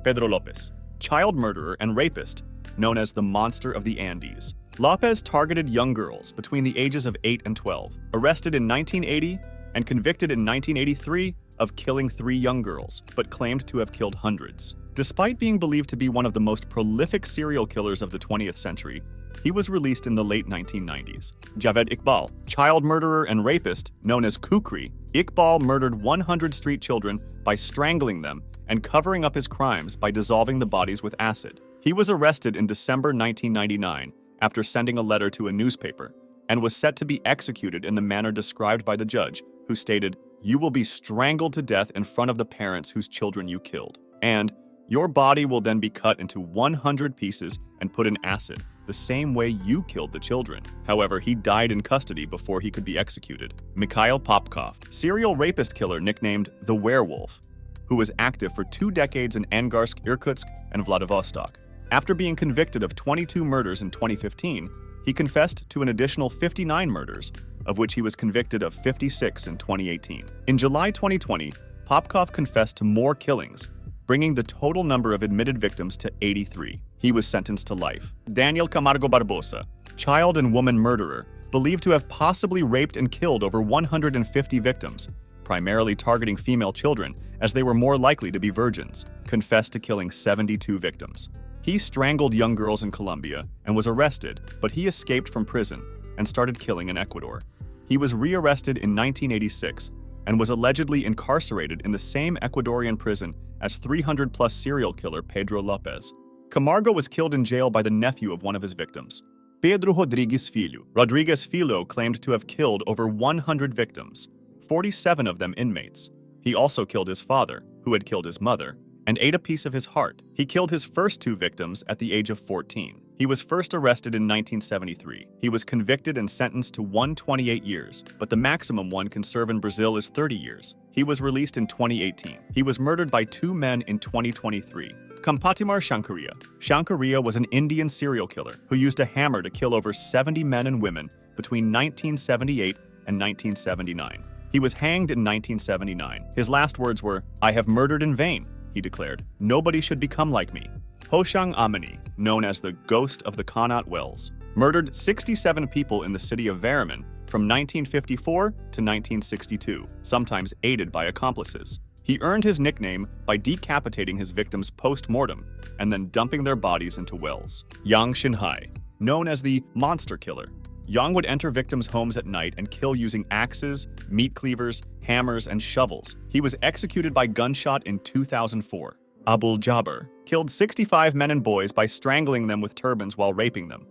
Pedro López, child murderer and rapist, known as the Monster of the Andes. López targeted young girls between the ages of 8 and 12, arrested in 1980 and convicted in 1983 of killing 3 young girls, but claimed to have killed hundreds. Despite being believed to be one of the most prolific serial killers of the 20th century, he was released in the late 1990s. Javed Iqbal, child murderer and rapist known as Kukri, Iqbal murdered 100 street children by strangling them and covering up his crimes by dissolving the bodies with acid. He was arrested in December 1999 after sending a letter to a newspaper and was set to be executed in the manner described by the judge, who stated, "You will be strangled to death in front of the parents whose children you killed, and your body will then be cut into 100 pieces and put in acid, the same way you killed the children." However, he died in custody before he could be executed. Mikhail Popkov, serial rapist killer nicknamed the Werewolf, who was active for 2 decades in Angarsk, Irkutsk, and Vladivostok. After being convicted of 22 murders in 2015, he confessed to an additional 59 murders, of which he was convicted of 56 in 2018. In July 2020, Popkov confessed to more killings, bringing the total number of admitted victims to 83. He was sentenced to life. Daniel Camargo Barbosa, child and woman murderer, believed to have possibly raped and killed over 150 victims, primarily targeting female children as they were more likely to be virgins, confessed to killing 72 victims. He strangled young girls in Colombia and was arrested, but he escaped from prison and started killing in Ecuador. He was rearrested in 1986 and was allegedly incarcerated in the same Ecuadorian prison as 300-plus serial killer Pedro López. Camargo was killed in jail by the nephew of one of his victims, Pedro Rodrigues Filho. Rodriguez Filho claimed to have killed over 100 victims, 47 of them inmates. He also killed his father, who had killed his mother, and ate a piece of his heart. He killed his first 2 victims at the age of 14. He was first arrested in 1973. He was convicted and sentenced to 128 years, but the maximum one can serve in Brazil is 30 years. He was released in 2018. He was murdered by 2 men in 2023. Kampatimar Shankariya. Shankariya was an Indian serial killer who used a hammer to kill over 70 men and women between 1978 and 1979. He was hanged in 1979. His last words were, "I have murdered in vain," he declared. "Nobody should become like me." Hoshang Amini, known as the Ghost of the Connaught Wells, murdered 67 people in the city of Vera from 1954 to 1962, sometimes aided by accomplices. He earned his nickname by decapitating his victims post-mortem and then dumping their bodies into wells. Xinhai, known as the Monster Killer. Yang would enter victims' homes at night and kill using axes, meat cleavers, hammers, and shovels. He was executed by gunshot in 2004. Abul Djabar killed 65 men and boys by strangling them with turbans while raping them.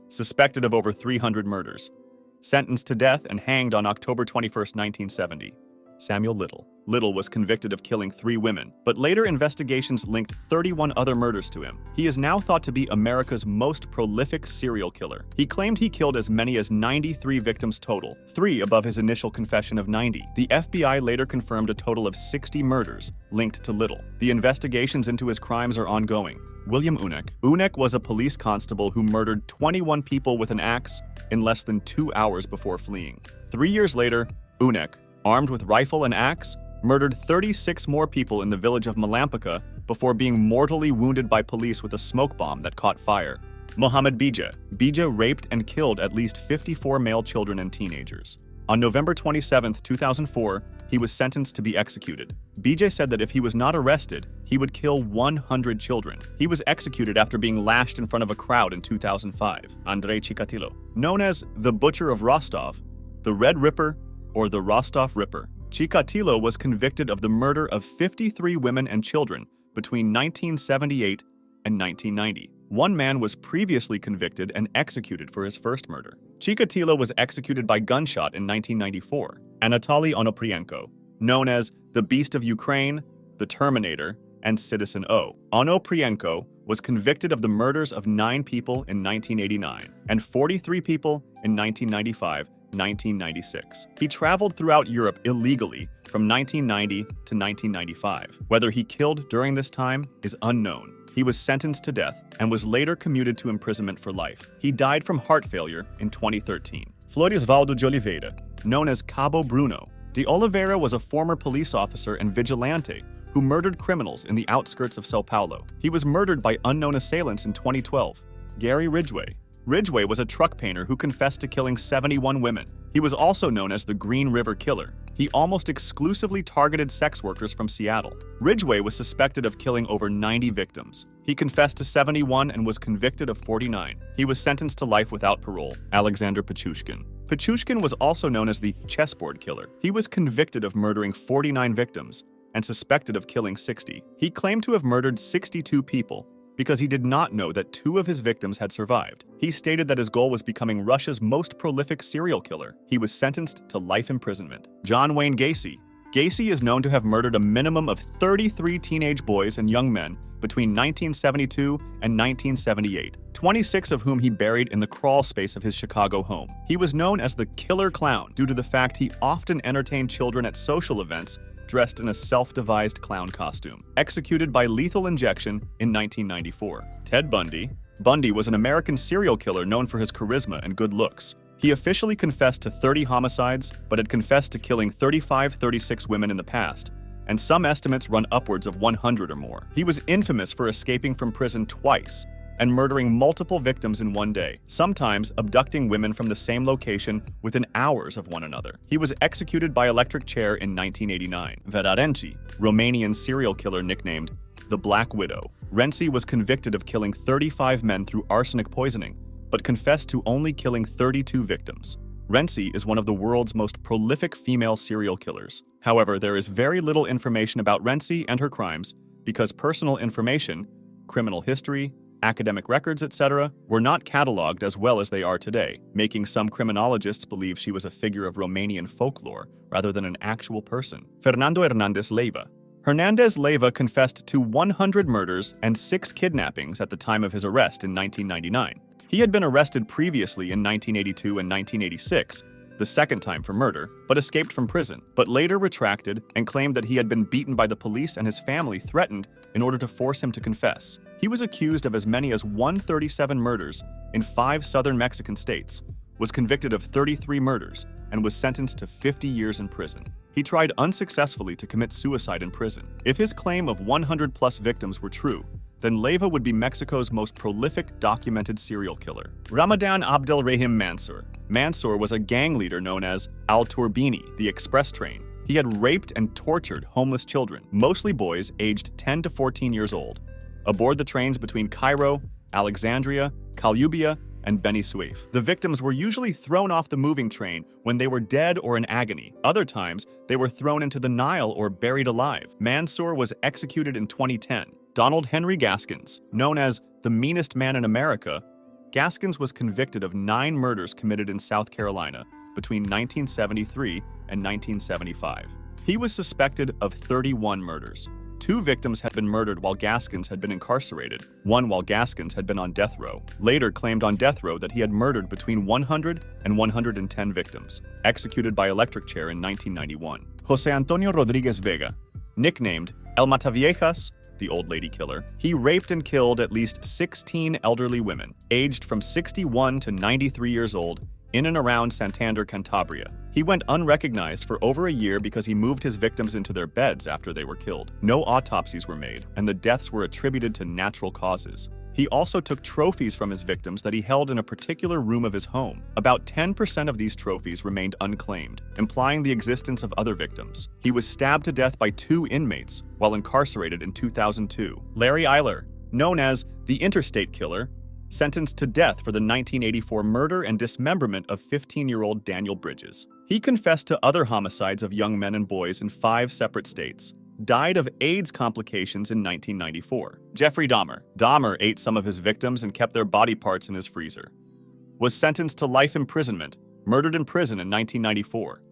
Suspected of over 300 murders. Sentenced to death and hanged on October 21, 1970. Samuel Little. Little was convicted of killing 3 women, but later investigations linked 31 other murders to him. He is now thought to be America's most prolific serial killer. He claimed he killed as many as 93 victims total, 3 above his initial confession of 90. The FBI later confirmed a total of 60 murders linked to Little. The investigations into his crimes are ongoing. William Unek. Unek was a police constable who murdered 21 people with an axe in less than 2 hours before fleeing. 3 years later, Unek, armed with rifle and axe, murdered 36 more people in the village of Malampaka before being mortally wounded by police with a smoke bomb that caught fire. Mohammed Bijeh. Bijeh raped and killed at least 54 male children and teenagers. On November 27, 2004, he was sentenced to be executed. Bijeh said that if he was not arrested, he would kill 100 children. He was executed after being lashed in front of a crowd in 2005. Andrei Chikatilo. Known as the Butcher of Rostov, the Red Ripper, or the Rostov Ripper, Chikatilo was convicted of the murder of 53 women and children between 1978 and 1990. One man was previously convicted and executed for his first murder. Chikatilo was executed by gunshot in 1994. Anatoly Onoprienko, known as the Beast of Ukraine, the Terminator, and Citizen O. Onoprienko was convicted of the murders of 9 people in 1989 and 43 people in 1995. 1996. He traveled throughout Europe illegally from 1990 to 1995. Whether he killed during this time is unknown. He was sentenced to death and was later commuted to imprisonment for life. He died from heart failure in 2013. Florisvaldo de Oliveira, known as Cabo Bruno. De Oliveira was a former police officer and vigilante who who murdered criminals in the outskirts of São Paulo. He was murdered by unknown assailants in 2012. Gary Ridgway. Ridgway was a truck painter who confessed to killing 71 women. He was also known as the Green River Killer. He almost exclusively targeted sex workers from Seattle. Ridgway was suspected of killing over 90 victims. He confessed to 71 and was convicted of 49. He was sentenced to life without parole. Alexander Pichushkin. Pichushkin was also known as the chessboard killer. He was convicted of murdering 49 victims and suspected of killing 60. He claimed to have murdered 62 people because he did not know that 2 of his victims had survived. He stated that his goal was becoming Russia's most prolific serial killer. He was sentenced to life imprisonment. John Wayne Gacy. Gacy is known to have murdered a minimum of 33 teenage boys and young men between 1972 and 1978, 26 of whom he buried in the crawl space of his Chicago home. He was known as the Killer Clown due to the fact he often entertained children at social events dressed in a self-devised clown costume. Executed by lethal injection in 1994. Ted Bundy. Bundy was an American serial killer known for his charisma and good looks. He officially confessed to 30 homicides, but had confessed to killing 36 women in the past, and some estimates run upwards of 100 or more. He was infamous for escaping from prison twice and murdering multiple victims in one day, sometimes abducting women from the same location within hours of one another. He was executed by electric chair in 1989. Vera Renczi, Romanian serial killer nicknamed the Black Widow. Renczi was convicted of killing 35 men through arsenic poisoning, but confessed to only killing 32 victims. Renczi is one of the world's most prolific female serial killers. However, there is very little information about Renczi and her crimes because personal information, criminal history, academic records, etc., were not cataloged as well as they are today, making some criminologists believe she was a figure of Romanian folklore rather than an actual person. Fernando Hernández Leyva. Hernández Leyva confessed to 100 murders and 6 kidnappings at the time of his arrest in 1999. He had been arrested previously in 1982 and 1986, the second time for murder, but escaped from prison, but later retracted and claimed that he had been beaten by the police and his family threatened in order to force him to confess. He was accused of as many as 137 murders in 5 southern Mexican states, was convicted of 33 murders, and was sentenced to 50 years in prison. He tried unsuccessfully to commit suicide in prison. If his claim of 100+ victims were true, then Leyva would be Mexico's most prolific documented serial killer. Ramadan Abdel Rehim Mansour. Mansour was a gang leader known as Al-Turbini, the express train. He had raped and tortured homeless children, mostly boys aged 10 to 14 years old, aboard the trains between Cairo, Alexandria, Calubia, and Beni Suef. The victims were usually thrown off the moving train when they were dead or in agony. Other times, they were thrown into the Nile or buried alive. Mansour was executed in 2010. Donald Henry Gaskins, known as the meanest man in America, Gaskins was convicted of 9 murders committed in South Carolina between 1973 and 1975. He was suspected of 31 murders. 2 victims had been murdered while Gaskins had been incarcerated, one while Gaskins had been on death row. Later claimed on death row that he had murdered between 100 and 110 victims, executed by electric chair in 1991. José Antonio Rodriguez Vega, nicknamed El Mataviejas, the old lady killer, he raped and killed at least 16 elderly women, aged from 61 to 93 years old, in and around Santander, Cantabria. He went unrecognized for over a year because he moved his victims into their beds after they were killed. No autopsies were made, and the deaths were attributed to natural causes. He also took trophies from his victims that he held in a particular room of his home. About 10% of these trophies remained unclaimed, implying the existence of other victims. He was stabbed to death by 2 inmates while incarcerated in 2002. Larry Eiler, known as the Interstate Killer, sentenced to death for the 1984 murder and dismemberment of 15-year-old Daniel Bridges. He confessed to other homicides of young men and boys in 5 separate states. Died of AIDS complications in 1994. Jeffrey Dahmer. Dahmer ate some of his victims and kept their body parts in his freezer. Was sentenced to life imprisonment, murdered in prison in 1994.